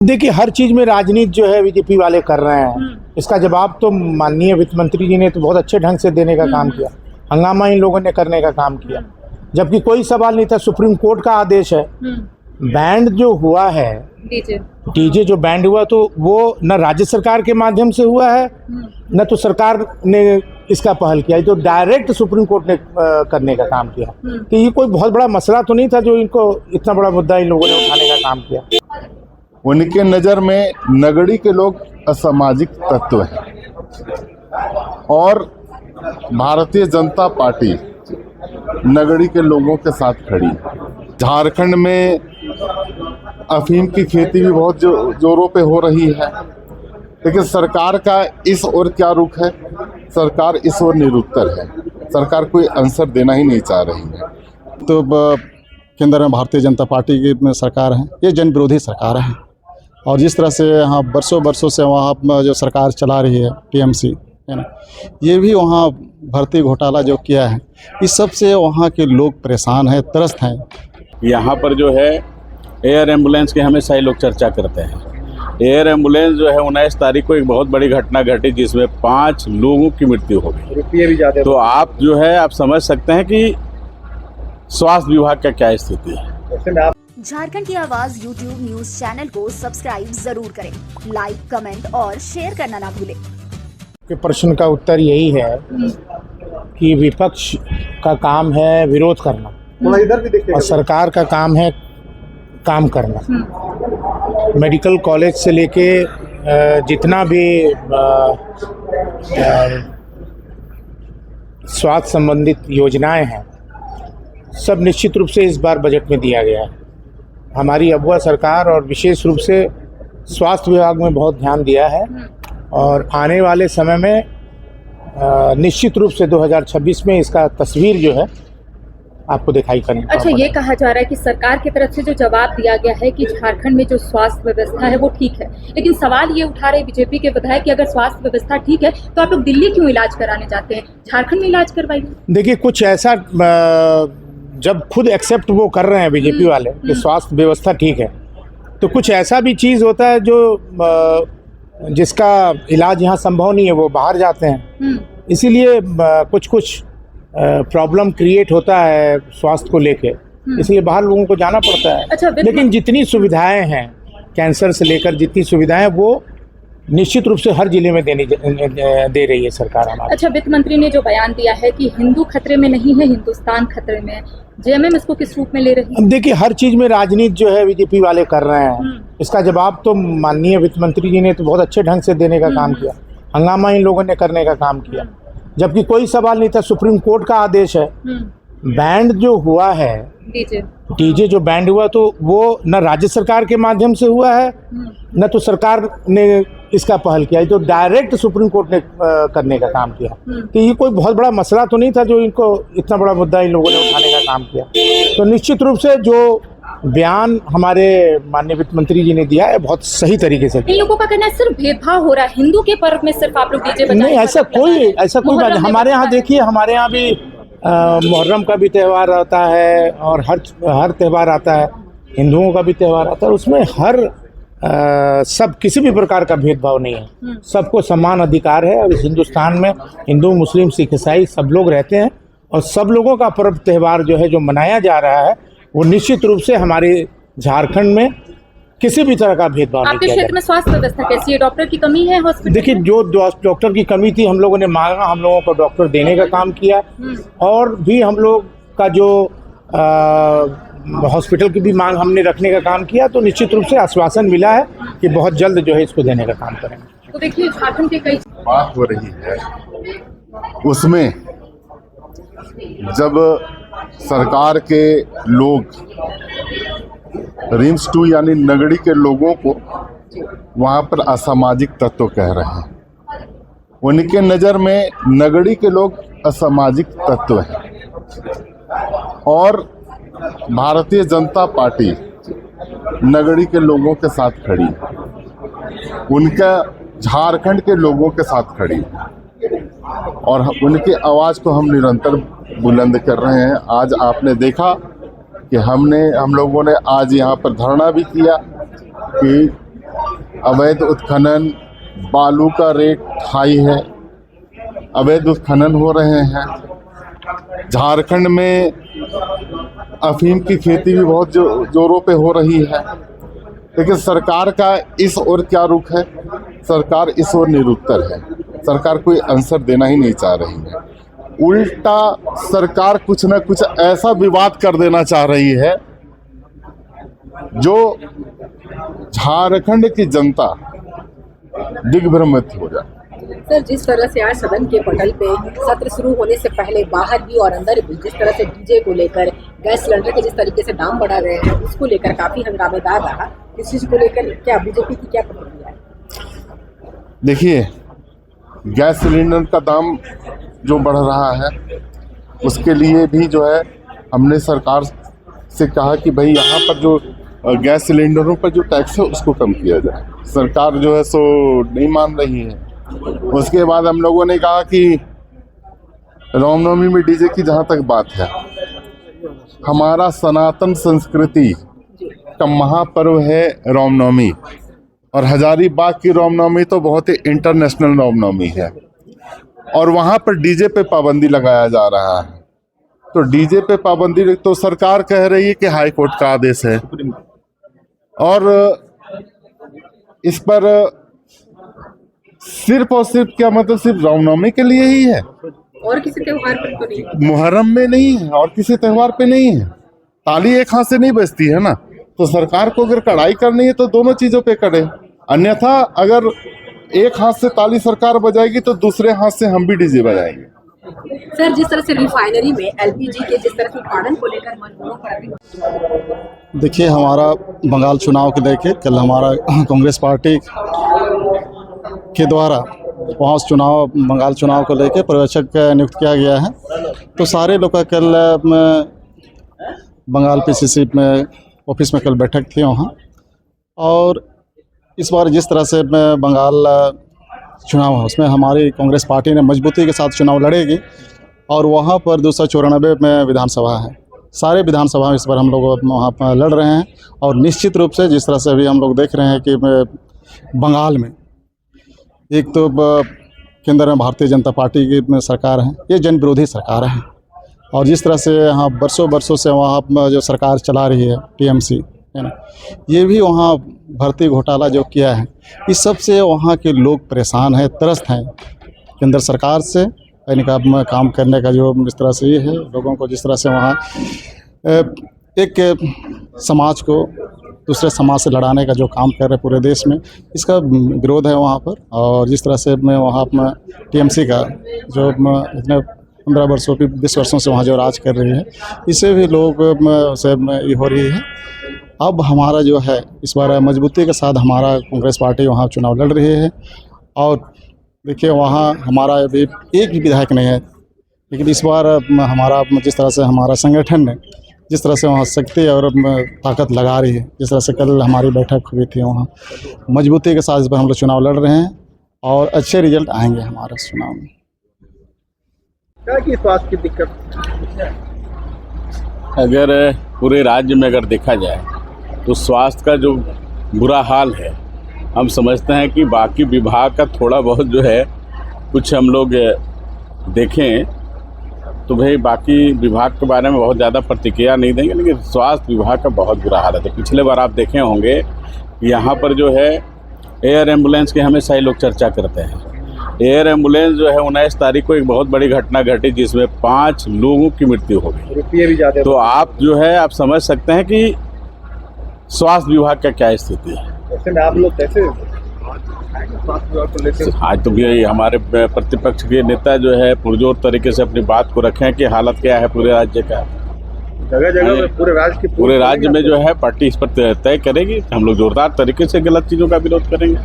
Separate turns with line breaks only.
देखिए, हर चीज में राजनीति जो है बीजेपी वाले कर रहे हैं। इसका जवाब तो माननीय वित्त मंत्री जी ने तो बहुत अच्छे ढंग से देने का काम किया। हंगामा इन लोगों ने करने का काम किया, जबकि कोई सवाल नहीं था। सुप्रीम कोर्ट का आदेश है। बैंड जो हुआ है, डीजे जो बैंड हुआ, तो वो न राज्य सरकार के माध्यम से हुआ है, न तो सरकार ने इसका पहल किया। तो डायरेक्ट सुप्रीम कोर्ट ने करने का काम किया। तो ये कोई बहुत बड़ा मसला तो नहीं था जो इनको इतना बड़ा मुद्दा इन लोगों ने उठाने का काम किया।
उनके नज़र में नगड़ी के लोग असामाजिक तत्व हैं और भारतीय जनता पार्टी नगड़ी के लोगों के साथ खड़ी है। झारखंड में अफीम की खेती भी बहुत जोरों पे हो रही है, लेकिन सरकार का इस ओर क्या रुख है? सरकार इस ओर निरुत्तर है। सरकार कोई आंसर देना ही नहीं चाह रही है।
तो केंद्र में भारतीय जनता पार्टी की सरकार है, ये जन विरोधी सरकार है। और जिस तरह से यहाँ बरसों से वहाँ जो सरकार चला रही है टीएमसी, है ना, ये भी वहाँ भर्ती घोटाला जो किया है, इस सब से वहाँ के लोग परेशान हैं, त्रस्त हैं।
यहाँ पर जो है एयर एम्बुलेंस की हमेशा ही लोग चर्चा करते हैं। एयर एम्बुलेंस जो है 19 तारीख को एक बहुत बड़ी घटना घटी जिसमें 5 लोगों की मृत्यु हो गई। तो आप जो है आप समझ सकते हैं कि स्वास्थ्य विभाग का क्या स्थिति है।
झारखंड की आवाज YouTube न्यूज चैनल को सब्सक्राइब जरूर करें। लाइक, कमेंट और शेयर करना ना भूलें।
के प्रश्न का उत्तर यही है कि विपक्ष का काम है विरोध करना और सरकार का काम है काम करना। मेडिकल कॉलेज से लेके जितना भी स्वास्थ्य संबंधित योजनाएं हैं, सब निश्चित रूप से इस बार बजट में दिया गया है। हमारी अगुआ सरकार और विशेष रूप से स्वास्थ्य विभाग में बहुत ध्यान दिया है और आने वाले समय में निश्चित रूप से 2026 में इसका तस्वीर जो है आपको दिखाई करनी।
अच्छा, ये कहा जा रहा है कि सरकार की तरफ से जो जवाब दिया गया है कि झारखंड में जो स्वास्थ्य व्यवस्था है वो ठीक है, लेकिन सवाल ये उठा रहे बीजेपी के विधायक कि अगर स्वास्थ्य व्यवस्था ठीक है तो आप लोग दिल्ली क्यों इलाज कराने जाते हैं, झारखंड में इलाज करवाइए।
देखिए, कुछ ऐसा जब खुद एक्सेप्ट वो कर रहे हैं बीजेपी वाले कि स्वास्थ्य व्यवस्था ठीक है, तो कुछ ऐसा भी चीज़ होता है जो जिसका इलाज यहाँ संभव नहीं है, वो बाहर जाते हैं। इसीलिए कुछ प्रॉब्लम क्रिएट होता है स्वास्थ्य को लेके, इसलिए बाहर लोगों को जाना पड़ता है।
अच्छा,
लेकिन जितनी सुविधाएं हैं, कैंसर से लेकर जितनी सुविधाएं, वो निश्चित रूप से हर जिले में दे रही है सरकार हमारी।
अच्छा, वित्त मंत्री ने जो बयान दिया है कि हिंदू खतरे में नहीं है, हिंदुस्तान खतरे में है, जेएमएम इसको किस रूप में ले रही है?
देखिए, हर चीज में राजनीति जो है बीजेपी वाले कर रहे हैं। इसका जवाब तो माननीय वित्त मंत्री जी ने तो बहुत अच्छे ढंग से देने का काम किया। हंगामा इन लोगों ने करने का काम किया, जबकि कोई सवाल नहीं था। सुप्रीम कोर्ट का आदेश है। बैंड जो हुआ है, डीजे जो बैंड हुआ, तो वो न राज्य सरकार के माध्यम से हुआ है, न तो सरकार ने इसका पहल किया। तो डायरेक्ट सुप्रीम कोर्ट ने करने का काम किया। तो ये कोई बहुत बड़ा मसला तो नहीं था जो इनको इतना बड़ा मुद्दा इन लोगों ने उठाने का काम किया। तो निश्चित रूप से जो बयान हमारे माननीय वित्त मंत्री जी ने दिया है बहुत सही तरीके से।
इन लोगों का कहना है सिर्फ भेदभाव हो रहा है, हिंदू के पर्व में सिर्फ आप लोग डीजे बजाएं।
नहीं, ऐसा कोई बात नहीं। हमारे यहाँ देखिए, हमारे यहाँ भी मुहर्रम का भी त्यौहार आता है और हर त्यौहार आता है, हिंदुओं का भी त्यौहार आता है। उसमें सब किसी भी प्रकार का भेदभाव नहीं है, सबको समान अधिकार है। और इस हिंदुस्तान में हिंदू, मुस्लिम, सिख, ईसाई सब लोग रहते हैं और सब लोगों का पर्व त्यौहार जो है जो मनाया जा रहा है, वो निश्चित रूप से हमारे झारखंड में किसी भी तरह का भेदभाव नहीं किया जाएगा।
आपके क्षेत्र में स्वास्थ्य व्यवस्था कैसी है? डॉक्टर की कमी है हॉस्पिटल? देखिए,
जो डॉक्टर की कमी थी, हम लोगों ने मांगा, हम लोगों को डॉक्टर देने का काम किया। और भी हम लोग का जो हॉस्पिटल की भी मांग हमने रखने का काम किया। तो निश्चित रूप से आश्वासन मिला है कि बहुत जल्द जो है इसको देने का काम करेंगे।
तो देखिए, झारखंड के कई
बात हो रही है, उसमें जब सरकार के लोग रिम्स 2 यानी नगड़ी के लोगों को वहाँ पर असामाजिक तत्व कह रहे हैं। उनके नज़र में नगड़ी के लोग असामाजिक तत्व हैं और भारतीय जनता पार्टी नगड़ी के लोगों के साथ खड़ी है, उनका झारखंड के लोगों के साथ खड़ी है और उनकी आवाज़ को हम निरंतर बुलंद कर रहे हैं। आज आपने देखा कि हम लोगों ने आज यहाँ पर धरना भी किया कि अवैध उत्खनन, बालू का रेट हाई है, अवैध उत्खनन हो रहे हैं। झारखंड में अफीम की खेती भी बहुत जोरों पे हो रही है, लेकिन सरकार का इस ओर क्या रुख है? सरकार इस ओर निरुत्तर है। सरकार कोई आंसर देना ही नहीं चाह रही है। उल्टा सरकार कुछ न कुछ ऐसा विवाद कर देना चाह रही है जो झारखंड की जनता दिग्भ्रमित हो जाए।
सर, जिस तरह से आज सदन के पटल पे सत्र शुरू होने से पहले बाहर भी और अंदर भी जिस तरह से डीजे को लेकर, गैस सिलेंडर के जिस तरीके से दाम बढ़ा गए हैं, उसको लेकर काफी हंगामेदार रहा। इस चीज को लेकर क्या बीजेपी की क्या प्रतिक्रिया है?
देखिए, गैस सिलेंडर का दाम जो बढ़ रहा है उसके लिए भी जो है हमने सरकार से कहा कि भाई यहाँ पर जो गैस सिलेंडरों पर जो टैक्स है उसको कम किया जाए। सरकार जो है सो नहीं मान रही है। उसके बाद हम लोगों ने कहा कि रामनवमी में डीजे की जहाँ तक बात है, हमारा सनातन संस्कृति का महापर्व है रामनवमी, और हजारीबाग की रामनवमी तो बहुत ही इंटरनेशनल रामनवमी है, और वहाँ पर डीजे पे पाबंदी लगाया जा रहा है। तो डीजे पे पाबंदी तो सरकार कह रही है कि हाई कोर्ट का आदेश है, और इस पर सिर्फ और सिर्फ क्या मतलब सिर्फ रामनवमी के लिए ही है,
और किसी त्योहार पर तो नहीं,
मुहर्रम में नहीं है और किसी त्योहार पे नहीं है। ताली एक हाथ से नहीं बजती है ना, तो सरकार को अगर कड़ाई करनी है तो दोनों चीजों पे करे। अन्यथा अगर एक हाथ से ताली सरकार बजाएगी तो दूसरे हाथ से हम भी डीजे बजाएंगे।
सर, जिस तरह से रिफाइनरी में एलपीजी के जिस तरह से उत्पादन को लेकर मजदूरों पर
देखिए, हमारा बंगाल चुनाव को लेके कल हमारा कांग्रेस पार्टी के द्वारा वहाँ बंगाल चुनाव को लेके पर्यवेक्षक नियुक्त किया गया है। तो सारे लोग का कल बंगाल पीसीसी में ऑफिस में कल बैठक थी वहाँ, और इस बार जिस तरह से बंगाल चुनाव है उसमें हमारी कांग्रेस पार्टी ने मजबूती के साथ चुनाव लड़ेगी, और वहाँ पर 294 में विधानसभा है। सारे विधानसभा में इस बार हम लोग वहाँ पर लड़ रहे हैं, और निश्चित रूप से जिस तरह से अभी हम लोग देख रहे हैं कि बंगाल में एक तो केंद्र में भारतीय जनता पार्टी की सरकार है, ये जन विरोधी सरकार है, और जिस तरह से यहाँ बरसों से वहाँ जो सरकार चला रही है टीएमसी है ना, ये भी वहाँ भर्ती घोटाला जो किया है, इस सब से वहाँ के लोग परेशान हैं, त्रस्त हैं केंद्र सरकार से इनका काम करने का जो इस तरह से ये है, लोगों को जिस तरह से वहाँ एक समाज को दूसरे समाज से लड़ाने का जो काम कर रहे पूरे देश में, इसका विरोध है वहाँ पर। और जिस तरह से मैं वहाँ अपना टीएमसी का जो इतने 15 वर्षों की 20 वर्षों से वहाँ जो राज कर रही है, इसे भी लोग से ये हो रही है। अब हमारा जो है इस बार मजबूती के साथ हमारा कांग्रेस पार्टी वहाँ चुनाव लड़ रही है, और देखिए वहाँ हमारा अभी एक भी विधायक नहीं है, लेकिन इस बार हमारा जिस तरह से हमारा संगठन ने जिस तरह से वहाँ शक्ति और ताकत लगा रही है, जिस तरह से कल हमारी बैठक हुई थी वहाँ, मजबूती के साथ इस बार हम लोग चुनाव लड़ रहे हैं, और अच्छे रिजल्ट आएंगे हमारे चुनाव में।
क्या की स्वास्थ्य की दिक्कत?
अगर पूरे राज्य में अगर देखा जाए तो स्वास्थ्य का जो बुरा हाल है, हम समझते हैं कि बाकी विभाग का थोड़ा बहुत जो है कुछ हम लोग देखें तो भाई बाकी विभाग के बारे में बहुत ज़्यादा प्रतिक्रिया नहीं देंगे, लेकिन स्वास्थ्य विभाग का बहुत बुरा हाल है। तो पिछले बार आप देखे होंगे यहाँ पर जो है एयर एम्बुलेंस की हमेशा ही लोग चर्चा करते हैं। एयर एम्बुलेंस जो है 19 तारीख को एक बहुत बड़ी घटना घटी जिसमें 5 लोगों की मृत्यु हो गई।
रुपये भी ज़्यादा। तो
आप जो है आप समझ सकते हैं कि स्वास्थ्य विभाग का क्या स्थिति है।
ऐसे में आप लोग कैसे स्वास्थ्य विभाग को लेकर?
आज तो भी हमारे प्रतिपक्ष के नेता जो है पुरजोर तरीके से अपनी बात को रखे हैं कि हालत क्या है पूरे राज्य का।
जगह जगह में पूरे राज्य
में जो है पार्टी इस पर तय करेगी। हम लोग जोरदार तरीके से गलत चीज़ों का विरोध करेंगे।